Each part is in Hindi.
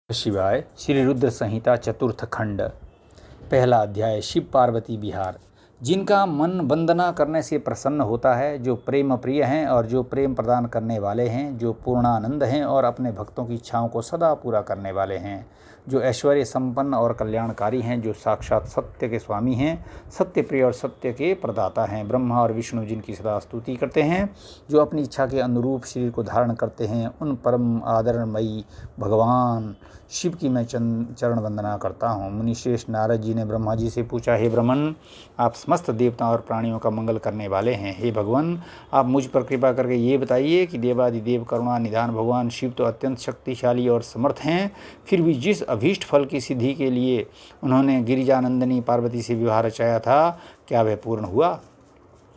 शिवाय। श्री रुद्र संहिता चतुर्थ खंड। पहला अध्याय। शिव पार्वती विहार। जिनका मन वंदना करने से प्रसन्न होता है, जो प्रेम प्रिय हैं और जो प्रेम प्रदान करने वाले हैं, जो पूर्णानंद हैं और अपने भक्तों की इच्छाओं को सदा पूरा करने वाले हैं, जो ऐश्वर्य संपन्न और कल्याणकारी हैं, जो साक्षात सत्य के स्वामी हैं, सत्य प्रिय और सत्य के प्रदाता हैं, ब्रह्मा और विष्णु जिनकी सदा स्तुति करते हैं, जो अपनी इच्छा के अनुरूप शरीर को धारण करते हैं, उन परम आदरणमयी भगवान शिव की मैं चरण वंदना करता हूँ। मुनिश्रेष्ठ नारद जी ने ब्रह्मा जी से पूछा, हे ब्रह्मन, आप समस्त देवताओं और प्राणियों का मंगल करने वाले हैं। हे भगवान, आप मुझ पर कृपा करके ये बताइए कि देवादिदेव करुणा निधान भगवान शिव तो अत्यंत शक्तिशाली और समर्थ हैं, फिर भी जिस अभीष्ट फल की सिद्धि के लिए उन्होंने गिरिजानंदिनी पार्वती से विवाह रचाया था, क्या वह पूर्ण हुआ?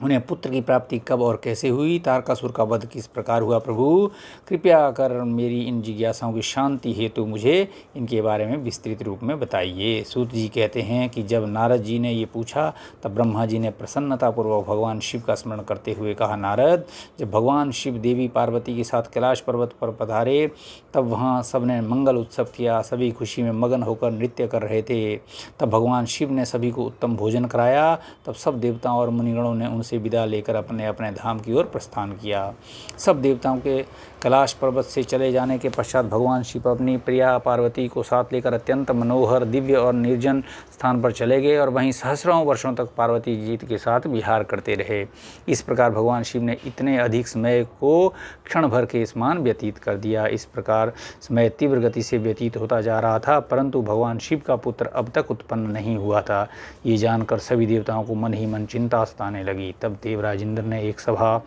उन्हें पुत्र की प्राप्ति कब और कैसे हुई? तारकासुर का वध किस प्रकार हुआ? प्रभु, कृपया कर मेरी इन जिज्ञासाओं की शांति हेतु मुझे इनके बारे में विस्तृत रूप में बताइए। सूत जी कहते हैं कि जब नारद जी ने ये पूछा, तब ब्रह्मा जी ने प्रसन्नतापूर्वक भगवान शिव का स्मरण करते हुए कहा, नारद, जब भगवान शिव देवी पार्वती के साथ कैलाश पर्वत पर पधारे, तब वहाँ सबने मंगल उत्सव किया। सभी खुशी में मगन होकर नृत्य कर रहे थे। तब भगवान शिव ने सभी को उत्तम भोजन कराया। तब सब देवताओं और मुनिगणों ने उनसे विदा लेकर अपने अपने धाम की ओर प्रस्थान किया। सब देवताओं के कैलाश पर्वत से चले जाने के पश्चात भगवान शिव अपनी प्रिया पार्वती को साथ लेकर अत्यंत मनोहर, दिव्य और निर्जन स्थान पर चले गए और वहीं सहस्रों वर्षों तक पार्वती जी के साथ विहार करते रहे। इस प्रकार भगवान शिव ने इतने अधिक समय को क्षण भर के समान व्यतीत कर दिया। इस प्रकार समय तीव्र गति से व्यतीत होता जा रहा था, परंतु भगवान शिव का पुत्र अब तक उत्पन्न नहीं हुआ था। ये जानकर सभी देवताओं को मन ही मन चिंता सताने लगी। तब देवराज इंद्र ने एक सभा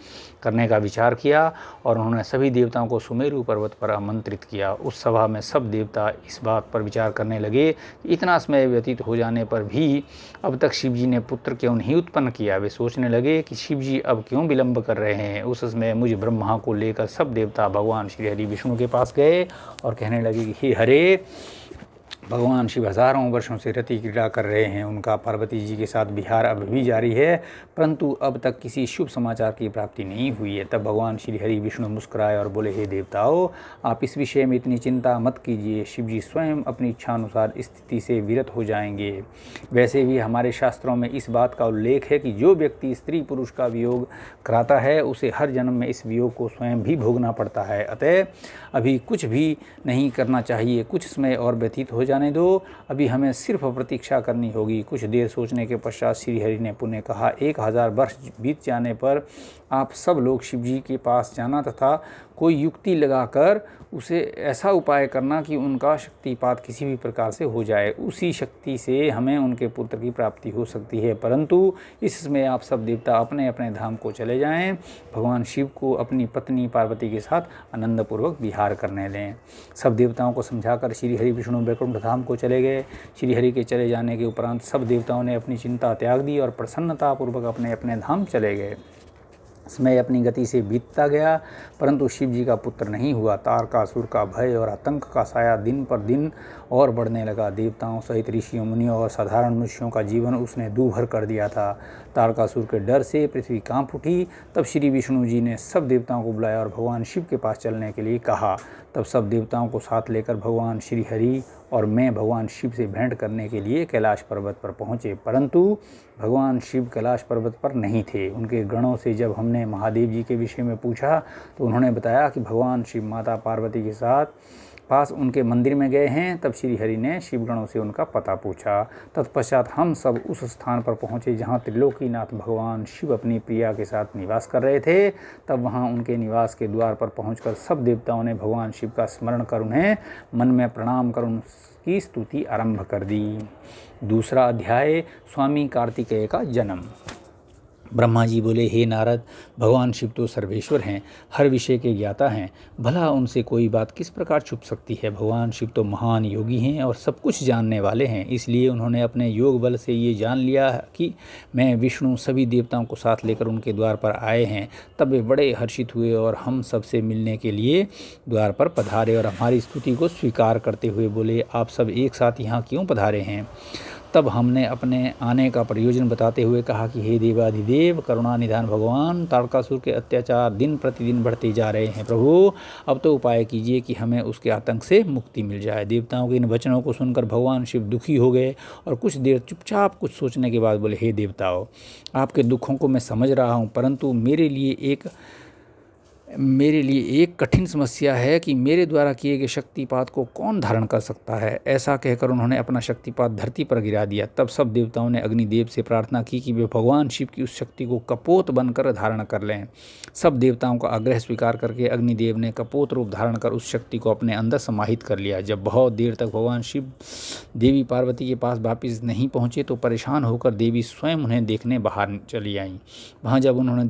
करने का विचार किया और उन्होंने सभी देवताओं को सुमेरु पर्वत पर आमंत्रित किया। उस सभा में सब देवता इस बात पर विचार करने लगे कि इतना समय व्यतीत हो जाने पर भी अब तक शिवजी ने पुत्र क्यों नहीं उत्पन्न किया। वे सोचने लगे कि शिवजी अब क्यों विलंब कर रहे हैं। उस समय मुझ ब्रह्मा को लेकर सब देवता भगवान श्री हरि विष्णु के पास गए और कहने लगे कि हे हरे, भगवान शिव हजारों वर्षों से रति क्रीड़ा कर रहे हैं। उनका पार्वती जी के साथ विहार अब भी जारी है, परंतु अब तक किसी शुभ समाचार की प्राप्ति नहीं हुई है। तब भगवान श्री हरि विष्णु मुस्कुराए और बोले, हे देवताओं, आप इस विषय में इतनी चिंता मत कीजिए। शिवजी स्वयं अपनी इच्छानुसार स्थिति से विरत हो जाएंगे। वैसे भी हमारे शास्त्रों में इस बात का उल्लेख है कि जो व्यक्ति स्त्री पुरुष का वियोग कराता है, उसे हर जन्म में इस वियोग को स्वयं भी भोगना पड़ता है। अतः अभी कुछ भी नहीं करना चाहिए। कुछ समय और व्यतीत हो जाने दो। अभी हमें सिर्फ प्रतीक्षा करनी होगी। कुछ देर सोचने के पश्चात श्री हरि ने पुनः कहा, 1000 वर्ष बीत जाने पर आप सब लोग शिवजी के पास जाना तथा कोई युक्ति लगाकर उसे ऐसा उपाय करना कि उनका शक्तिपात किसी भी प्रकार से हो जाए। उसी शक्ति से हमें उनके पुत्र की प्राप्ति हो सकती है। परंतु इस समय आप सब देवता अपने अपने धाम को चले जाएं। भगवान शिव को अपनी पत्नी पार्वती के साथ आनंदपूर्वक विहार करने दें। सब देवताओं को समझाकर श्री हरि विष्णु वैकुंठ धाम को चले गए। श्री हरि के चले जाने के उपरांत सब देवताओं ने अपनी चिंता त्याग दी और प्रसन्नतापूर्वक अपने अपने धाम चले गए। समय अपनी गति से बीतता गया, परंतु शिव जी का पुत्र नहीं हुआ। तारकासुर का भय और आतंक का साया दिन पर दिन और बढ़ने लगा। देवताओं सहित ऋषियों, मुनियों और साधारण मनुष्यों का जीवन उसने दूभर कर दिया था। तारकासुर के डर से पृथ्वी कांप उठी। तब श्री विष्णु जी ने सब देवताओं को बुलाया और भगवान शिव के पास चलने के लिए कहा। तब सब देवताओं को साथ लेकर भगवान श्री हरि और मैं भगवान शिव से भेंट करने के लिए कैलाश पर्वत पर पहुँचे, परंतु भगवान शिव कैलाश पर्वत पर नहीं थे। उनके गणों से जब हमने महादेव जी के विषय में पूछा, तो उन्होंने बताया कि भगवान शिव माता पार्वती के साथ पास उनके मंदिर में गए हैं। तब श्री हरि ने शिवगणों से उनका पता पूछा। तत्पश्चात हम सब उस स्थान पर पहुँचे जहाँ त्रिलोकीनाथ भगवान शिव अपनी प्रिया के साथ निवास कर रहे थे। तब वहाँ उनके निवास के द्वार पर पहुँचकर सब देवताओं ने भगवान शिव का स्मरण कर उन्हें मन में प्रणाम कर उनकी स्तुति आरंभ कर दी। दूसरा अध्याय। स्वामी कार्तिकेय का जन्म। ब्रह्मा जी बोले, हे नारद, भगवान शिव तो सर्वेश्वर हैं, हर विषय के ज्ञाता हैं। भला उनसे कोई बात किस प्रकार छुप सकती है। भगवान शिव तो महान योगी हैं और सब कुछ जानने वाले हैं। इसलिए उन्होंने अपने योग बल से ये जान लिया कि मैं विष्णु सभी देवताओं को साथ लेकर उनके द्वार पर आए हैं। तब वे बड़े हर्षित हुए और हम सबसे मिलने के लिए द्वार पर पधारे और हमारी स्तुति को स्वीकार करते हुए बोले, आप सब एक साथ यहाँ क्यों पधारे हैं। तब हमने अपने आने का प्रयोजन बताते हुए कहा कि हे देवाधिदेव करुणा निधान भगवान, तारकासुर के अत्याचार दिन प्रतिदिन बढ़ते जा रहे हैं। प्रभु अब तो उपाय कीजिए कि हमें उसके आतंक से मुक्ति मिल जाए। देवताओं के इन वचनों को सुनकर भगवान शिव दुखी हो गए और कुछ देर चुपचाप कुछ सोचने के बाद बोले, हे देवताओं, आपके दुखों को मैं समझ रहा हूँ, परंतु मेरे लिए एक कठिन समस्या है कि मेरे द्वारा किए गए शक्तिपात को कौन धारण कर सकता है। ऐसा कहकर उन्होंने अपना शक्तिपात धरती पर गिरा दिया। तब सब देवताओं ने अग्निदेव से प्रार्थना की कि वे भगवान शिव की उस शक्ति को कपोत बनकर धारण कर लें। सब देवताओं का आग्रह स्वीकार करके अग्निदेव ने कपोत रूप धारण कर उस शक्ति को अपने अंदर समाहित कर लिया। जब बहुत देर तक भगवान शिव देवी पार्वती के पास वापिस नहीं पहुँचे तो परेशान होकर देवी स्वयं उन्हें देखने बाहर चली आईं। वहाँ जब उन्होंने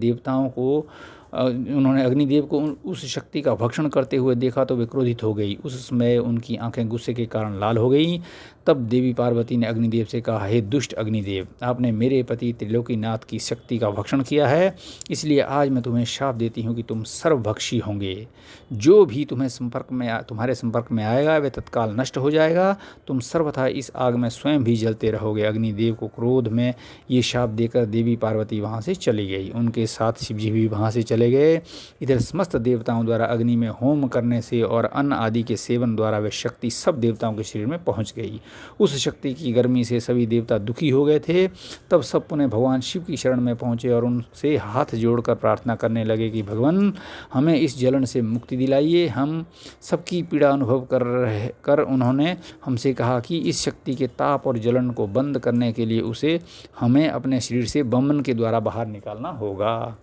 अग्निदेव को उस शक्ति का भक्षण करते हुए देखा तो वे क्रोधित हो गई। उस समय उनकी आंखें गुस्से के कारण लाल हो गईं। तब देवी पार्वती ने अग्निदेव से कहा, हे दुष्ट अग्निदेव, आपने मेरे पति त्रिलोकीनाथ की शक्ति का भक्षण किया है, इसलिए आज मैं तुम्हें शाप देती हूँ कि तुम सर्वभक्षी होंगे। जो भी तुम्हारे संपर्क में आएगा वह तत्काल नष्ट हो जाएगा। तुम सर्वथा इस आग में स्वयं भी जलते रहोगे। अग्निदेव को क्रोध में ये शाप देकर देवी पार्वती वहाँ से चली गई। उनके साथ शिवजी भी वहाँ से चले गए। इधर समस्त देवताओं द्वारा अग्नि में होम करने से और अन्न आदि के सेवन द्वारा वह शक्ति सब देवताओं के शरीर में पहुँच गई। उस शक्ति की गर्मी से सभी देवता दुखी हो गए थे। तब सब पुनः भगवान शिव की शरण में पहुँचे और उनसे हाथ जोड़कर प्रार्थना करने लगे कि भगवान, हमें इस जलन से मुक्ति दिलाइए। हम सबकी पीड़ा अनुभव कर उन्होंने हमसे कहा कि इस शक्ति के ताप और जलन को बंद करने के लिए हमें अपने शरीर से बमन के द्वारा बाहर निकालना होगा।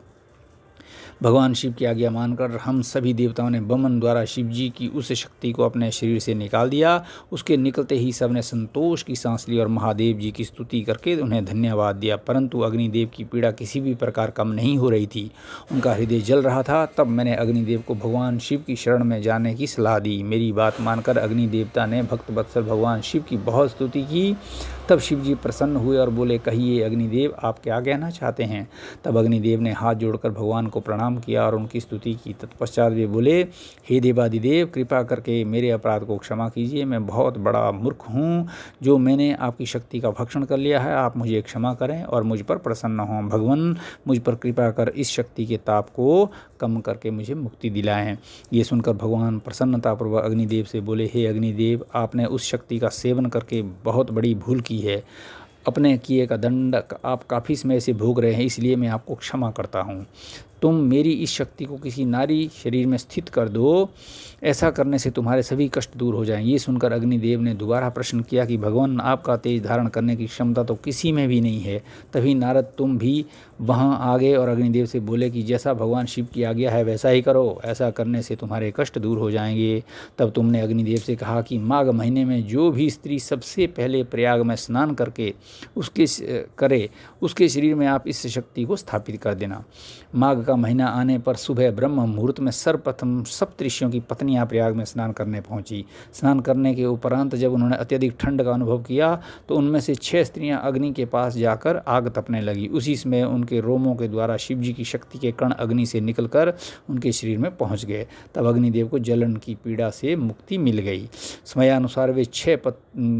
भगवान शिव की आज्ञा मानकर हम सभी देवताओं ने बमन द्वारा शिव जी की उस शक्ति को अपने शरीर से निकाल दिया। उसके निकलते ही सबने संतोष की सांस ली और महादेव जी की स्तुति करके उन्हें धन्यवाद दिया। परंतु अग्निदेव की पीड़ा किसी भी प्रकार कम नहीं हो रही थी, उनका हृदय जल रहा था। तब मैंने अग्निदेव को भगवान शिव की शरण में जाने की सलाह दी। मेरी बात मानकर अग्नि देवता ने भक्त वत्सल भगवान शिव की बहुत स्तुति की। तब शिव जी प्रसन्न हुए और बोले, कहिए अग्निदेव, आप क्या कहना चाहते हैं। तब अग्निदेव ने हाथ जोड़कर भगवान को प्रणाम किया और उनकी स्तुति की। तत्पश्चात वे बोले, हे देवादिदेव, कृपा करके मेरे अपराध को क्षमा कीजिए। मैं बहुत बड़ा मूर्ख हूँ जो मैंने आपकी शक्ति का भक्षण कर लिया है। आप मुझे क्षमा करें और मुझ पर प्रसन्न हों। भगवान, मुझ पर कृपा कर इस शक्ति के ताप को कम करके मुझे मुक्ति दिलाएं। ये सुनकर भगवान प्रसन्नतापूर्वक अग्निदेव से बोले, हे अग्निदेव, आपने उस शक्ति का सेवन करके बहुत बड़ी भूल की है। अपने किए का दंड आप काफ़ी समय से भोग रहे हैं, इसलिए मैं आपको क्षमा करता हूँ। तुम मेरी इस शक्ति को किसी नारी शरीर में स्थित कर दो। ऐसा करने से तुम्हारे सभी कष्ट दूर हो जाएं। ये सुनकर अग्निदेव ने दोबारा प्रश्न किया कि भगवान, आपका तेज धारण करने की क्षमता तो किसी में भी नहीं है। तभी नारद तुम भी वहाँ आ गए और अग्निदेव से बोले कि जैसा भगवान शिव की आज्ञा है वैसा ही करो। ऐसा करने से तुम्हारे कष्ट दूर हो जाएंगे। तब तुमने अग्निदेव से कहा कि माघ महीने में जो भी स्त्री सबसे पहले प्रयाग में स्नान करके उसके शरीर में आप इस शक्ति को स्थापित कर देना। माघ का महीना आने पर सुबह ब्रह्म मुहूर्त में सर्वप्रथम सप्तऋषियों की पत्नियां प्रयाग में स्नान करने पहुंची। स्नान करने के उपरांत जब उन्होंने अत्यधिक ठंड का अनुभव किया तो उनमें से 6 स्त्रियां अग्नि के पास जाकर आग तपने लगी। उसी समय उनके रोमों के द्वारा शिव जी की शक्ति के कण अग्नि से निकलकर उनके शरीर में पहुंच गए। तब अग्निदेव को जलन की पीड़ा से मुक्ति मिल गई। समयानुसार वे 6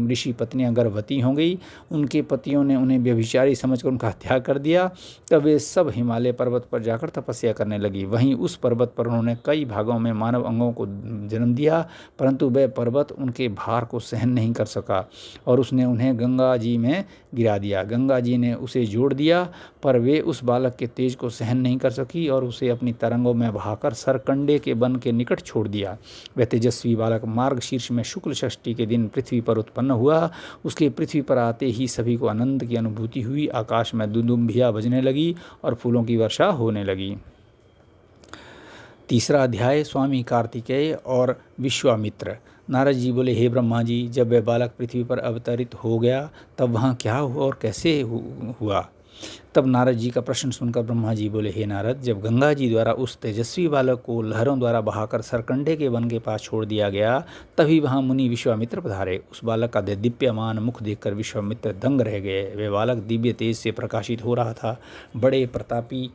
ऋषि पत्नियां गर्भवती हो गई। उनके पतियों ने उन्हें व्यभिचारी समझकर उनका त्याग कर दिया। तब वे सब हिमालय पर्वत पर जाकर तपस्या करने लगी। वहीं उस पर्वत पर उन्होंने कई भागों में मानव अंगों को जन्म दिया, परंतु वह पर्वत उनके भार को सहन नहीं कर सका और उसने उन्हें गंगा जी में गिरा दिया। गंगा जी ने उसे जोड़ दिया, पर वे उस बालक के तेज को सहन नहीं कर सकी और उसे अपनी तरंगों में बहाकर सरकंडे के वन के निकट छोड़ दिया। वह तेजस्वी बालक मार्गशीर्ष में शुक्ल षष्ठी के दिन पृथ्वी पर उत्पन्न हुआ। उसके पृथ्वी पर आते ही सभी को आनंद की अनुभूति हुई। आकाश में दुदुम्बियाँ बजने लगी और फूलों की वर्षा होने लगी। तीसरा अध्याय, स्वामी कार्तिकेय और विश्वामित्र। नारद जी बोले, हे ब्रह्मा जी, जब वह बालक पृथ्वी पर अवतरित हो गया तब वहाँ क्या हुआ और कैसे हुआ। तब नारद जी का प्रश्न सुनकर ब्रह्मा जी बोले, हे नारद, जब गंगा जी द्वारा उस तेजस्वी बालक को लहरों द्वारा बहाकर सरकंडे के वन के पास छोड़ दिया गया, तभी वहाँ मुनि विश्वामित्र पधारे। उस बालक का दिव्यमान मुख देखकर विश्वामित्र दंग रह गए। वह बालक दिव्य तेज से प्रकाशित हो रहा था। बड़े प्रतापी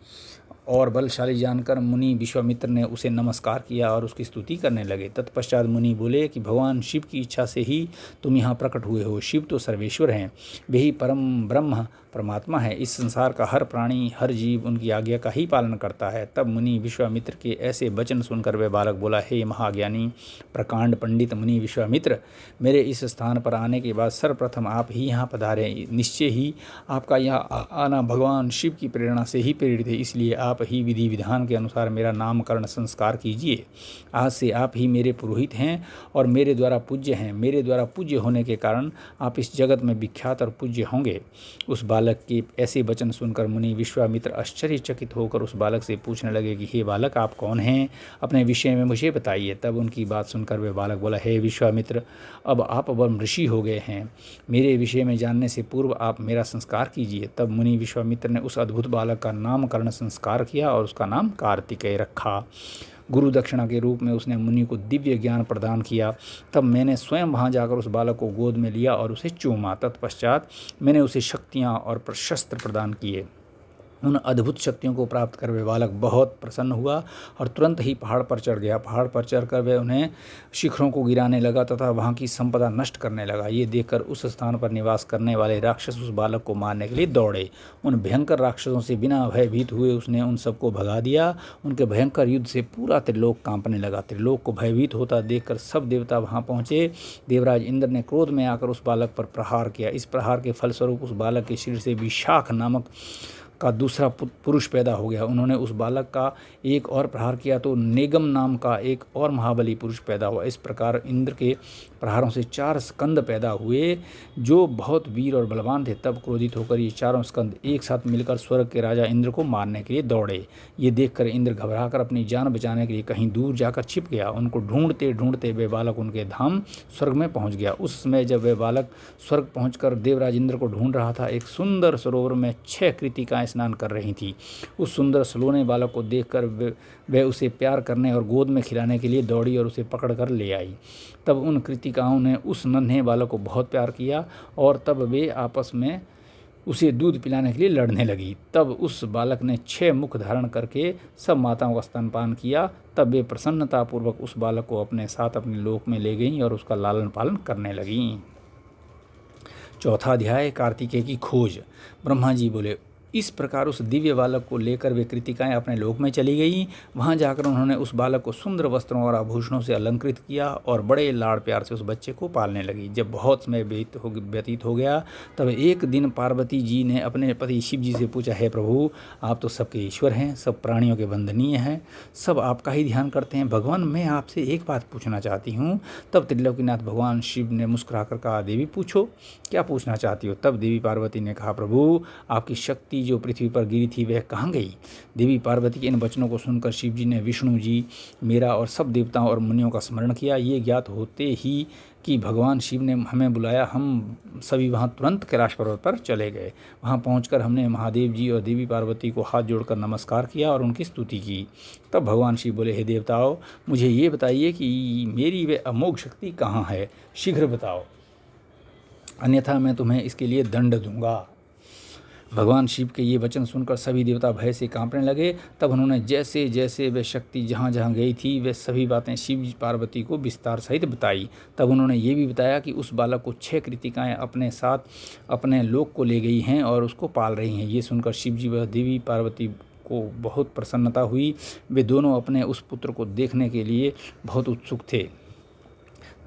और बलशाली जानकर मुनि विश्वामित्र ने उसे नमस्कार किया और उसकी स्तुति करने लगे। तत्पश्चात मुनि बोले कि भगवान शिव की इच्छा से ही तुम यहाँ प्रकट हुए हो। शिव तो सर्वेश्वर हैं, वे ही परम ब्रह्म परमात्मा है। इस संसार का हर प्राणी, हर जीव उनकी आज्ञा का ही पालन करता है। तब मुनि विश्वामित्र के ऐसे वचन सुनकर वह बालक बोला, हे महाज्ञानी प्रकांड पंडित मुनि विश्वामित्र, मेरे इस स्थान पर आने के बाद सर्वप्रथम आप ही यहाँ पधारे। निश्चय ही आपका यहाँ आना भगवान शिव की प्रेरणा से ही प्रेरित है, इसलिए आप ही विधि विधान के अनुसार मेरा नामकरण संस्कार कीजिए। आज से आप ही मेरे पुरोहित हैं और मेरे द्वारा पूज्य हैं। मेरे द्वारा पूज्य होने के कारण आप इस जगत में विख्यात और पूज्य होंगे। उस बालक के ऐसे वचन सुनकर मुनि विश्वामित्र आश्चर्यचकित होकर उस बालक से पूछने लगे कि हे बालक, आप कौन हैं? अपने विषय में मुझे बताइए। तब उनकी बात सुनकर वह बालक बोला, हे विश्वामित्र, अब आप ब्रह्म ऋषि हो गए हैं। मेरे विषय में जानने से पूर्व आप मेरा संस्कार कीजिए। तब मुनि विश्वामित्र ने उस अद्भुत बालक का नामकरण संस्कार किया और उसका नाम कार्तिकेय रखा। गुरु दक्षिणा के रूप में उसने मुनि को दिव्य ज्ञान प्रदान किया। तब मैंने स्वयं वहाँ जाकर उस बालक को गोद में लिया और उसे चूमा। तत्पश्चात मैंने उसे शक्तियाँ और प्रशस्त्र प्रदान किए। उन अद्भुत शक्तियों को प्राप्त कर वह बालक बहुत प्रसन्न हुआ और तुरंत ही पहाड़ पर चढ़ गया। पहाड़ पर चढ़कर वह उन्हें शिखरों को गिराने लगा तथा वहाँ की संपदा नष्ट करने लगा। ये देखकर उस स्थान पर निवास करने वाले राक्षस उस बालक को मारने के लिए दौड़े। उन भयंकर राक्षसों से बिना भयभीत हुए उसने उन सबको भगा दिया। उनके भयंकर युद्ध से पूरा त्रिलोक कांपने लगा। त्रिलोक को भयभीत होता देखकर सब देवता वहाँ पहुँचे। देवराज इंद्र ने क्रोध में आकर उस बालक पर प्रहार किया। इस प्रहार के फलस्वरूप उस बालक के शरीर से विशाख नामक का दूसरा पुरुष पैदा हो गया। उन्होंने उस बालक का एक और प्रहार किया तो नेगम नाम का एक और महाबली पुरुष पैदा हुआ। इस प्रकार इंद्र के प्रहारों से 4 स्कंद पैदा हुए जो बहुत वीर और बलवान थे। तब क्रोधित होकर ये चारों स्कंद एक साथ मिलकर स्वर्ग के राजा इंद्र को मारने के लिए दौड़े। ये देखकर इंद्र घबराकर अपनी जान बचाने के लिए कहीं दूर जाकर छिप गया। उनको ढूंढते ढूंढते वे बालक उनके धाम स्वर्ग में पहुंच गया। उस समय जब वह बालक स्वर्ग पहुंचकर देवराज इंद्र को ढूंढ रहा था, एक सुंदर सरोवर में 6 कृतिकाएं स्नान कर रही थी। उस सुंदर सलोने बालक को देखकर वह उसे प्यार करने और गोद में खिलाने के लिए दौड़ी और उसे पकड़कर ले आई। तब उन कृतिकाओं ने उस नन्हे बालक को बहुत प्यार किया और तब वे आपस में उसे दूध पिलाने के लिए लड़ने लगी। तब उस बालक ने 6 मुख धारण करके सब माताओं का स्तनपान किया। तब वे प्रसन्नतापूर्वक उस बालक को अपने साथ अपने लोक में ले गईं और उसका लालन पालन करने लगीं। चौथा अध्याय, कार्तिकेय की खोज। ब्रह्मा जी बोले, इस प्रकार उस दिव्य बालक को लेकर वे कृतिकाएं अपने लोक में चली गईं। वहां जाकर उन्होंने उस बालक को सुंदर वस्त्रों और आभूषणों से अलंकृत किया और बड़े लाड़ प्यार से उस बच्चे को पालने लगी। जब बहुत समय व्यतीत हो गया तब एक दिन पार्वती जी ने अपने पति शिव जी से पूछा, हे प्रभु, आप तो सबके ईश्वर हैं, सब प्राणियों के वंदनीय हैं, सब आपका ही ध्यान करते हैं। भगवान, मैं आपसे एक बात पूछना चाहती हूँ। तब त्रिलोकीनाथ भगवान शिव ने मुस्कुराकर कहा, देवी पूछो, क्या पूछना चाहती हो? तब देवी पार्वती ने कहा, प्रभु, आपकी शक्ति जो पृथ्वी पर गिरी थी वह कहाँ गई? देवी पार्वती के इन वचनों को सुनकर शिव जी ने विष्णु जी, मेरा और सब देवताओं और मुनियों का स्मरण किया। ये ज्ञात होते ही कि भगवान शिव ने हमें बुलाया, हम सभी वहाँ तुरंत कैलाश पर्वत पर चले गए। वहाँ पहुंचकर हमने महादेव जी और देवी पार्वती को हाथ जोड़कर नमस्कार किया और उनकी स्तुति की। तब भगवान शिव बोले, हे देवताओं, मुझे ये बताइए कि मेरी वे अमोघ शक्ति कहाँ है? शीघ्र बताओ, अन्यथा मैं तुम्हें इसके लिए दंड दूंगा। भगवान शिव के ये वचन सुनकर सभी देवता भय से कांपने लगे। तब उन्होंने जैसे जैसे वह शक्ति जहाँ जहाँ गई थी वे सभी बातें शिव पार्वती को विस्तार सहित बताई। तब उन्होंने ये भी बताया कि उस बालक को 6 कृतिकाएं अपने साथ अपने लोक को ले गई हैं और उसको पाल रही हैं। ये सुनकर शिव जी व देवी पार्वती को बहुत प्रसन्नता हुई। वे दोनों अपने उस पुत्र को देखने के लिए बहुत उत्सुक थे।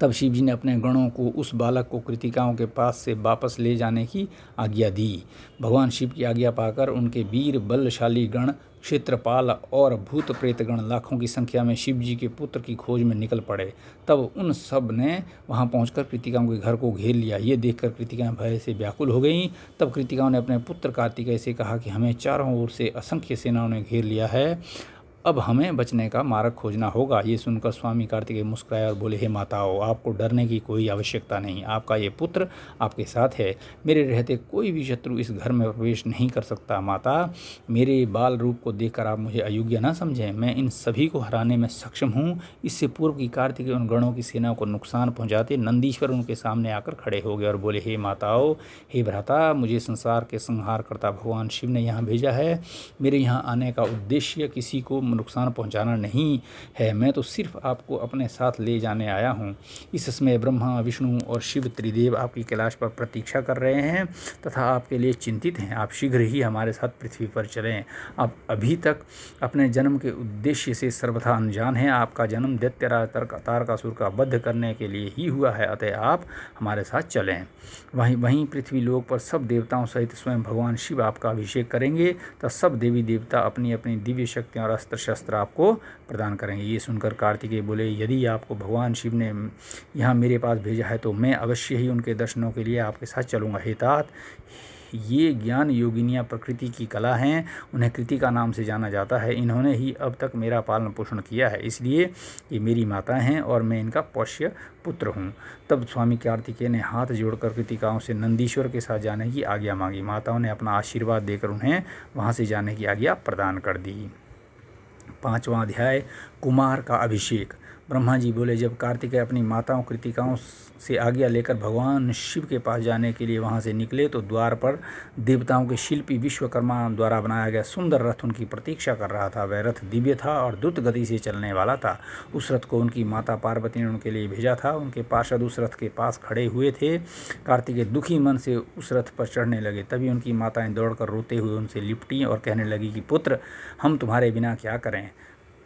तब शिव जी ने अपने गणों को उस बालक को कृतिकाओं के पास से वापस ले जाने की आज्ञा दी। भगवान शिव की आज्ञा पाकर उनके वीर बलशाली गण, क्षेत्रपाल और भूत प्रेत गण लाखों की संख्या में शिव जी के पुत्र की खोज में निकल पड़े। तब उन सब ने वहां पहुंचकर कृतिकाओं के घर को घेर लिया। ये देखकर कृतिकाएं भय से व्याकुल हो गईं। तब कृतिकाओं ने अपने पुत्र कार्तिकेय से कहा कि हमें चारों ओर से असंख्य सेनाओं ने घेर लिया है अब हमें बचने का मार्ग खोजना होगा। ये सुनकर स्वामी कार्तिकेय मुस्कुराए और बोले, हे माताओं, आपको डरने की कोई आवश्यकता नहीं। आपका ये पुत्र आपके साथ है। मेरे रहते कोई भी शत्रु इस घर में प्रवेश नहीं कर सकता। माता, मेरे बाल रूप को देखकर आप मुझे अयोग्य न समझें। मैं इन सभी को हराने में सक्षम हूँ। इससे पूर्व की कार्तिकेय उन गणों की सेना को नुकसान पहुँचाते नंदीश्वर उनके सामने आकर खड़े हो गए और बोले, हे माताओं, हे भ्राता, मुझे संसार के संहार करता भगवान शिव ने यहाँ भेजा है। मेरे यहाँ आने का उद्देश्य किसी को नुकसान पहुंचाना नहीं है। मैं तो सिर्फ आपको अपने साथ ले जाने आया हूं। इस समय ब्रह्मा, विष्णु और शिव त्रिदेव आपकी कैलाश पर प्रतीक्षा कर रहे हैं तथा आपके लिए चिंतित हैं। आप शीघ्र ही हमारे साथ पृथ्वी पर चलें। आप अभी तक अपने जन्म के उद्देश्य से सर्वथा अनजान हैं। आपका जन्म दैत्यराज तारकासुर का वध करने के लिए ही हुआ है, अतः आप हमारे साथ चलें। वहीं पृथ्वी लोक पर सब देवताओं सहित स्वयं भगवान शिव आपका अभिषेक करेंगे, तो सब देवी देवता अपनी अपनी दिव्य शक्तियाँ और अस्त्र शस्त्र आपको प्रदान करेंगे। ये सुनकर कार्तिकेय बोले, यदि आपको भगवान शिव ने यहाँ मेरे पास भेजा है तो मैं अवश्य ही उनके दर्शनों के लिए आपके साथ चलूँगा। हे तात, ये ज्ञान योगिनियाँ प्रकृति की कला हैं। उन्हें कृतिका नाम से जाना जाता है। इन्होंने ही अब तक मेरा पालन पोषण किया है, इसलिए ये मेरी माता हैं और मैं इनका पोष्य पुत्र हूँ। तब स्वामी कार्तिकेय ने हाथ जोड़कर कृतिकाओं से नंदीश्वर के साथ जाने की आज्ञा मांगी। माताओं ने अपना आशीर्वाद देकर उन्हें वहाँ से जाने की आज्ञा प्रदान कर दी। 5वां अध्याय, कुमार का अभिषेक। ब्रह्मा जी बोले, जब कार्तिकेय अपनी माताओं कृतिकाओं से आज्ञा लेकर भगवान शिव के पास जाने के लिए वहां से निकले तो द्वार पर देवताओं के शिल्पी विश्वकर्मा द्वारा बनाया गया सुंदर रथ उनकी प्रतीक्षा कर रहा था। वह रथ दिव्य था और द्रुत गति से चलने वाला था। उस रथ को उनकी माता पार्वती ने उनके लिए भेजा था। उनके पार्षद उस रथ के पास खड़े हुए थे। कार्तिकेय दुखी मन से उस रथ पर चढ़ने लगे। तभी उनकी माताएं दौड़कर रोते हुए उनसे लिपटी और कहने लगी कि पुत्र, हम तुम्हारे बिना क्या करें।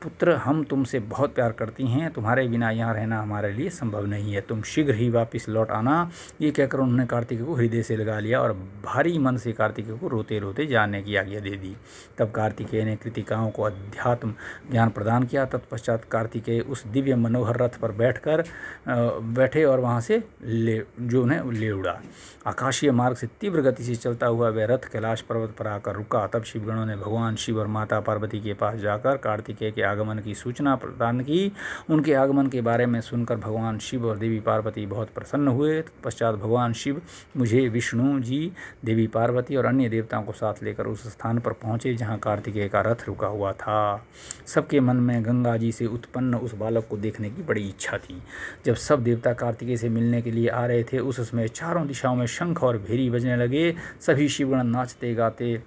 पुत्र, हम तुमसे बहुत प्यार करती हैं। तुम्हारे बिना यहाँ रहना हमारे लिए संभव नहीं है। तुम शीघ्र ही वापस लौट आना। ये कहकर उन्होंने कार्तिकेय को हृदय से लगा लिया और भारी मन से कार्तिकेय को रोते रोते जाने की आज्ञा दे दी। तब कार्तिकेय ने कृतिकाओं को अध्यात्म ज्ञान प्रदान किया। तत्पश्चात कार्तिकेय उस दिव्य मनोहर रथ पर बैठे और वहाँ से उन्हें ले उड़ा। आकाशीय मार्ग से तीव्र गति से चलता हुआ वह रथ कैलाश पर्वत पर आकर रुका। तब शिवगणों ने भगवान शिव और माता पार्वती के पास जाकर कार्तिकेय के आगमन की सूचना प्रदान की। उनके आगमन के बारे में सुनकर भगवान शिव और देवी पार्वती बहुत प्रसन्न हुए। तत्पश्चात भगवान शिव मुझे, विष्णु जी, देवी पार्वती और अन्य देवताओं को साथ लेकर उस स्थान पर पहुँचे जहाँ कार्तिकेय का रथ रुका हुआ था। सबके मन में गंगा जी से उत्पन्न उस बालक को देखने की बड़ी इच्छा थी। जब सब देवता कार्तिकेय से मिलने के लिए आ रहे थे, उस समय चारों दिशाओं में शंख और भेरी बजने लगे। सभी शिवगण नाचते गाते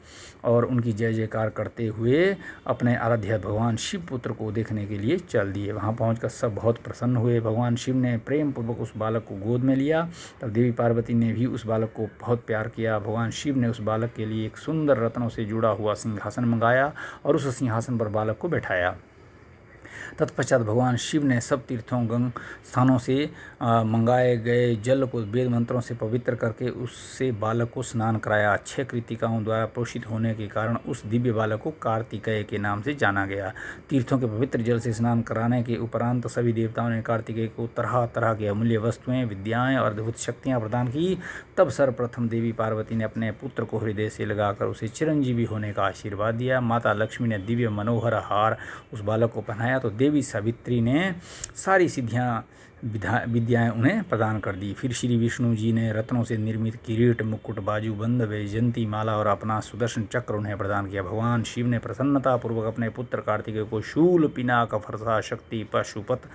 और उनकी जय जयकार करते हुए अपने आराध्य भगवान शिव पुत्र को देखने के लिए चल दिए। वहां पहुंचकर सब बहुत प्रसन्न हुए। भगवान शिव ने प्रेम पूर्वक उस बालक को गोद में लिया। तब देवी पार्वती ने भी उस बालक को बहुत प्यार किया। भगवान शिव ने उस बालक के लिए एक सुंदर रत्नों से जुड़ा हुआ सिंहासन मंगाया और उस सिंहासन पर बालक को बैठाया। तत्पश्चात भगवान शिव ने सब तीर्थों गंग स्थानों से मंगाए गए जल को वेद मंत्रों से पवित्र करके उससे बालक को स्नान कराया। 6 कृतिकाओं द्वारा पोषित होने के कारण उस दिव्य बालक को कार्तिकेय के नाम से जाना गया। तीर्थों के पवित्र जल से स्नान कराने के उपरांत सभी देवताओं ने कार्तिकेय को तरह तरह की अमूल्य वस्तुएं, विद्याएं और अद्भुत शक्तियां प्रदान की। तब सर्वप्रथम देवी पार्वती ने अपने पुत्र को हृदय से लगाकर उसे चिरंजीवी होने का आशीर्वाद दिया। माता लक्ष्मी ने दिव्य मनोहर हार उस बालक को पहनाया तो देवी सावित्री ने सारी सिद्धियां विद्याएं उन्हें प्रदान कर दी। फिर श्री विष्णु जी ने रत्नों से निर्मित किरीट, मुकुट, बाजूबंद, वैजयंती माला और अपना सुदर्शन चक्र उन्हें प्रदान किया। भगवान शिव ने प्रसन्नता पूर्वक अपने पुत्र कार्तिकेय को शूल, पिनाक, फरसा, शक्ति, पशुपत,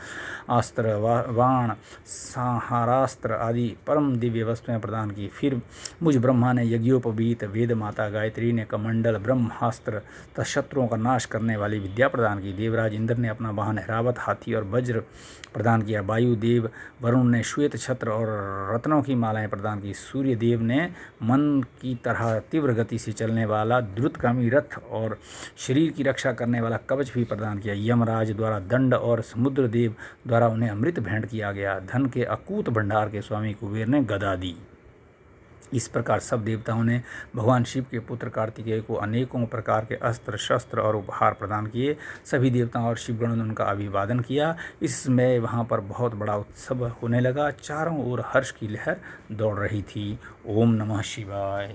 अस्त्र, बाण, संहारास्त्र आदि परम दिव्य वस्तुएं प्रदान की। फिर मुझ ब्रह्मा ने यज्ञोपवीत, वेद माता गायत्री ने कमंडल, ब्रह्मास्त्र तथा शत्रुओं का नाश करने वाली विद्या प्रदान की। देवराज इंद्र ने अपना वाहन ऐरावत हाथी और वज्र प्रदान किया। वायुदेव वरुण ने श्वेत छत्र और रत्नों की मालाएं प्रदान की। सूर्य देव ने मन की तरह तीव्र गति से चलने वाला द्रुतगामी रथ और शरीर की रक्षा करने वाला कवच भी प्रदान किया। यमराज द्वारा दंड और समुद्र देव द्वारा उन्हें अमृत भेंट किया गया। धन के अकूत भंडार के स्वामी कुबेर ने गदा दी। इस प्रकार सब देवताओं ने भगवान शिव के पुत्र कार्तिकेय को अनेकों प्रकार के अस्त्र शस्त्र और उपहार प्रदान किए। सभी देवताओं और शिवगणों ने उनका अभिवादन किया। इस समय वहाँ पर बहुत बड़ा उत्सव होने लगा। चारों ओर हर्ष की लहर दौड़ रही थी। ओम नमः शिवाय।